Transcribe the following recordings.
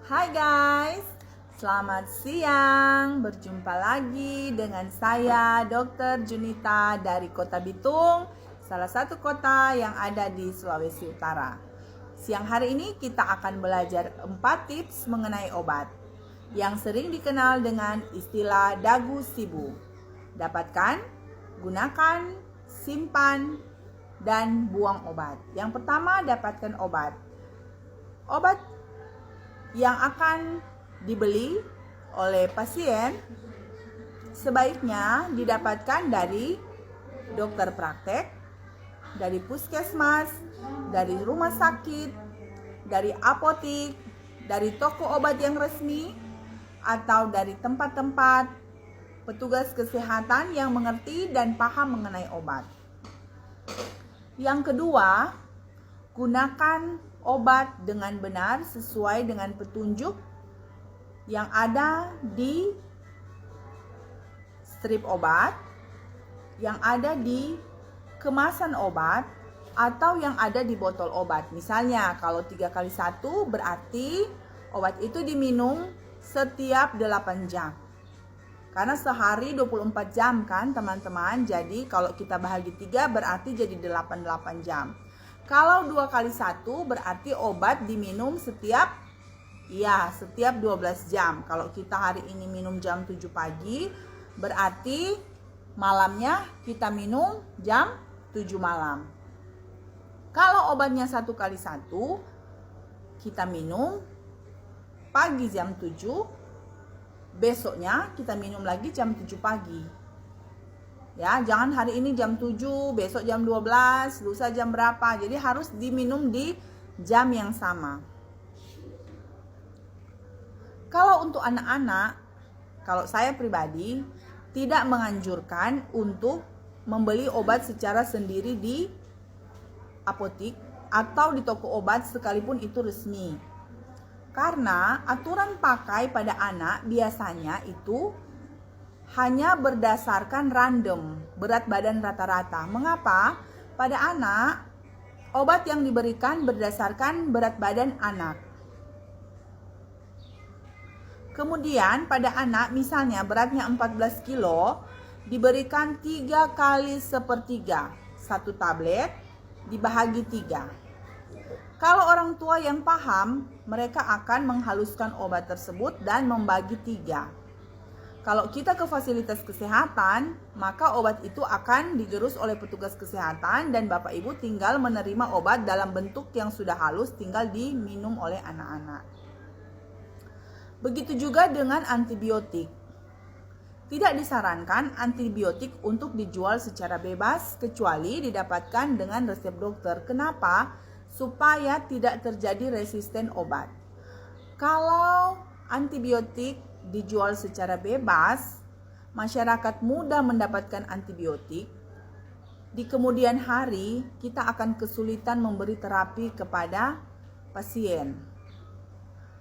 Hai guys, selamat siang. Berjumpa lagi dengan saya Dr. Junita dari Kota Bitung, salah satu kota yang ada di Sulawesi Utara. Siang hari ini kita akan belajar 4 tips mengenai obat yang sering dikenal dengan istilah dagu sibu. Dapatkan, gunakan, simpan, dan buang obat. Yang pertama, dapatkan obat. Obat yang akan dibeli oleh pasien sebaiknya didapatkan dari dokter praktek, dari puskesmas, dari rumah sakit, dari apotik, dari toko obat yang resmi, atau dari tempat-tempat petugas kesehatan yang mengerti dan paham mengenai obat. Yang kedua, gunakan obat dengan benar sesuai dengan petunjuk yang ada di strip obat, yang ada di kemasan obat, atau yang ada di botol obat. Misalnya kalau 3x1 berarti obat itu diminum setiap 8 jam. Karena sehari 24 jam kan teman-teman. Jadi kalau kita bahagi 3 berarti jadi 8 jam. Kalau 2x1 berarti obat diminum setiap 12 jam. Kalau kita hari ini minum jam 7 pagi, berarti malamnya kita minum jam 7 malam. Kalau obatnya 1x1, kita minum pagi jam 7, besoknya kita minum lagi jam 7 pagi. Ya, jangan hari ini jam 7, besok jam 12, lusa jam berapa. Jadi harus diminum di jam yang sama. Kalau untuk anak-anak, kalau saya pribadi tidak menganjurkan untuk membeli obat secara sendiri di apotik atau di toko obat sekalipun itu resmi. Karena aturan pakai pada anak biasanya itu hanya berdasarkan random, berat badan rata-rata. Mengapa? Pada anak, obat yang diberikan berdasarkan berat badan anak. Kemudian pada anak, misalnya beratnya 14 kilo, diberikan 3 kali sepertiga. Satu tablet dibahagi 3. Kalau orang tua yang paham, mereka akan menghaluskan obat tersebut dan membagi 3. Kalau kita ke fasilitas kesehatan, maka obat itu akan digerus oleh petugas kesehatan dan Bapak Ibu tinggal menerima obat dalam bentuk yang sudah halus, tinggal diminum oleh anak-anak. Begitu juga dengan antibiotik. Tidak disarankan antibiotik untuk dijual secara bebas kecuali didapatkan dengan resep dokter. Kenapa? Supaya tidak terjadi resisten obat. Kalau antibiotik dijual secara bebas, masyarakat mudah mendapatkan antibiotik. Di kemudian hari, kita akan kesulitan memberi terapi kepada pasien.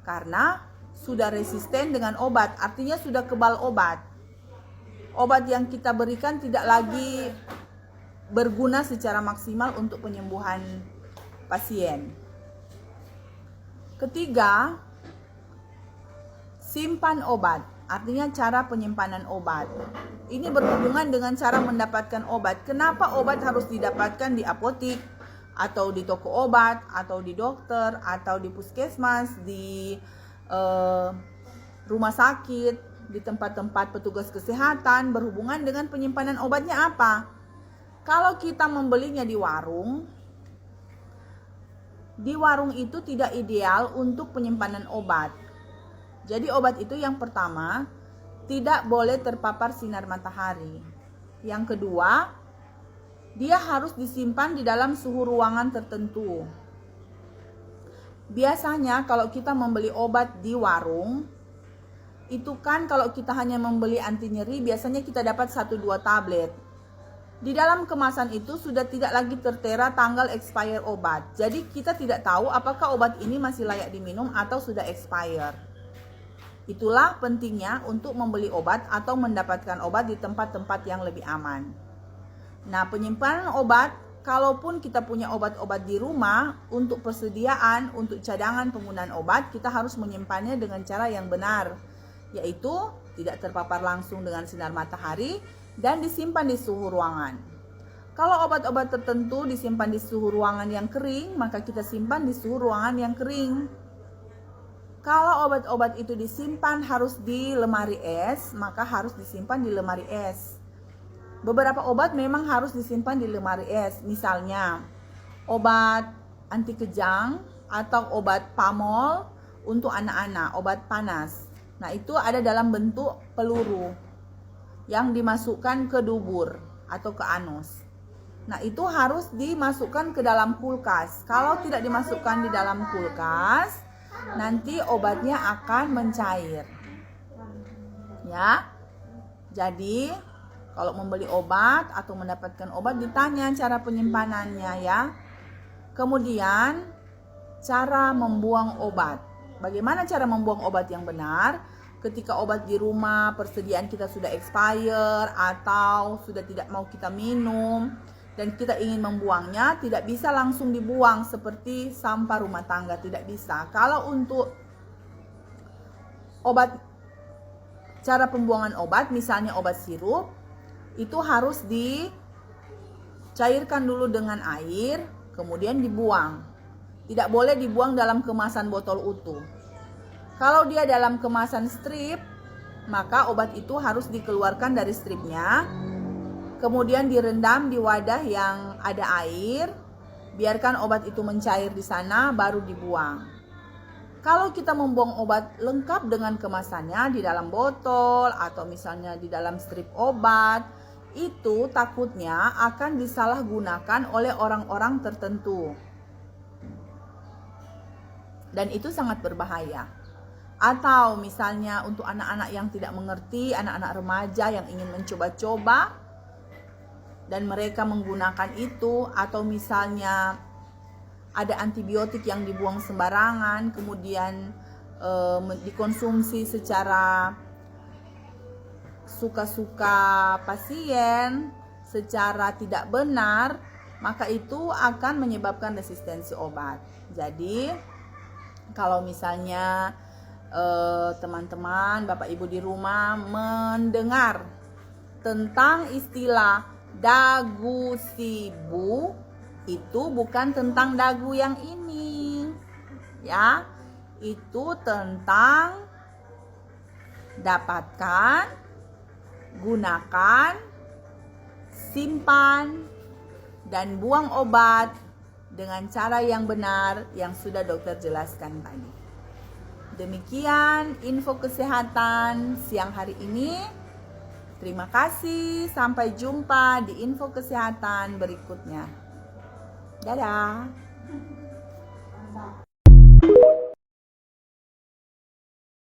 Karena sudah resisten dengan obat, artinya sudah kebal obat. Obat yang kita berikan tidak lagi berguna secara maksimal untuk penyembuhan pasien. Ketiga, simpan obat, artinya cara penyimpanan obat. Ini berhubungan dengan cara mendapatkan obat. Kenapa obat harus didapatkan di apotik, atau di toko obat, atau di dokter, atau di puskesmas, di rumah sakit, di tempat-tempat petugas kesehatan? Berhubungan dengan penyimpanan obatnya apa? Kalau kita membelinya di warung itu tidak ideal untuk penyimpanan obat. Jadi obat itu yang pertama, tidak boleh terpapar sinar matahari. Yang kedua, dia harus disimpan di dalam suhu ruangan tertentu. Biasanya kalau kita membeli obat di warung, itu kan kalau kita hanya membeli anti nyeri, biasanya kita dapat 1-2 tablet. Di dalam kemasan itu sudah tidak lagi tertera tanggal expire obat. Jadi kita tidak tahu apakah obat ini masih layak diminum atau sudah expire. Itulah pentingnya untuk membeli obat atau mendapatkan obat di tempat-tempat yang lebih aman. Nah, penyimpanan obat kalaupun kita punya obat-obat di rumah, untuk persediaan, untuk cadangan penggunaan obat, kita harus menyimpannya dengan cara yang benar, yaitu tidak terpapar langsung dengan sinar matahari dan disimpan di suhu ruangan. Kalau obat-obat tertentu disimpan di suhu ruangan yang kering, maka kita simpan di suhu ruangan yang kering. Kalau obat-obat itu disimpan harus di lemari es, maka harus disimpan di lemari es. Beberapa obat memang harus disimpan di lemari es, misalnya obat anti kejang atau obat pamol untuk anak-anak, obat panas. Nah, itu ada dalam bentuk peluru yang dimasukkan ke dubur atau ke anus. Nah, itu harus dimasukkan ke dalam kulkas. Kalau tidak dimasukkan di dalam kulkas, nanti obatnya akan mencair. Ya. Jadi kalau membeli obat atau mendapatkan obat, ditanya cara penyimpanannya ya. Kemudian cara membuang obat. Bagaimana cara membuang obat yang benar? Ketika obat di rumah, persediaan kita sudah expire atau sudah tidak mau kita minum dan kita ingin membuangnya, tidak bisa langsung dibuang seperti sampah rumah tangga, tidak bisa. Kalau untuk obat, cara pembuangan obat, misalnya obat sirup, itu harus dicairkan dulu dengan air, kemudian dibuang. Tidak boleh dibuang dalam kemasan botol utuh. Kalau dia dalam kemasan strip, maka obat itu harus dikeluarkan dari stripnya, kemudian direndam di wadah yang ada air, biarkan obat itu mencair di sana, baru dibuang. Kalau kita membuang obat lengkap dengan kemasannya di dalam botol atau misalnya di dalam strip obat, itu takutnya akan disalahgunakan oleh orang-orang tertentu. Dan itu sangat berbahaya. Atau misalnya untuk anak-anak yang tidak mengerti, anak-anak remaja yang ingin mencoba-coba dan mereka menggunakan itu, atau misalnya ada antibiotik yang dibuang sembarangan, kemudian dikonsumsi secara suka-suka pasien, secara tidak benar, maka itu akan menyebabkan resistensi obat. Jadi kalau misalnya teman-teman, Bapak Ibu di rumah mendengar tentang istilah dagu sibu, itu bukan tentang dagu yang ini, ya. Itu tentang dapatkan, gunakan, simpan, dan buang obat dengan cara yang benar yang sudah dokter jelaskan tadi. Demikian info kesehatan siang hari ini. Terima kasih, sampai jumpa di info kesehatan berikutnya. Dadah.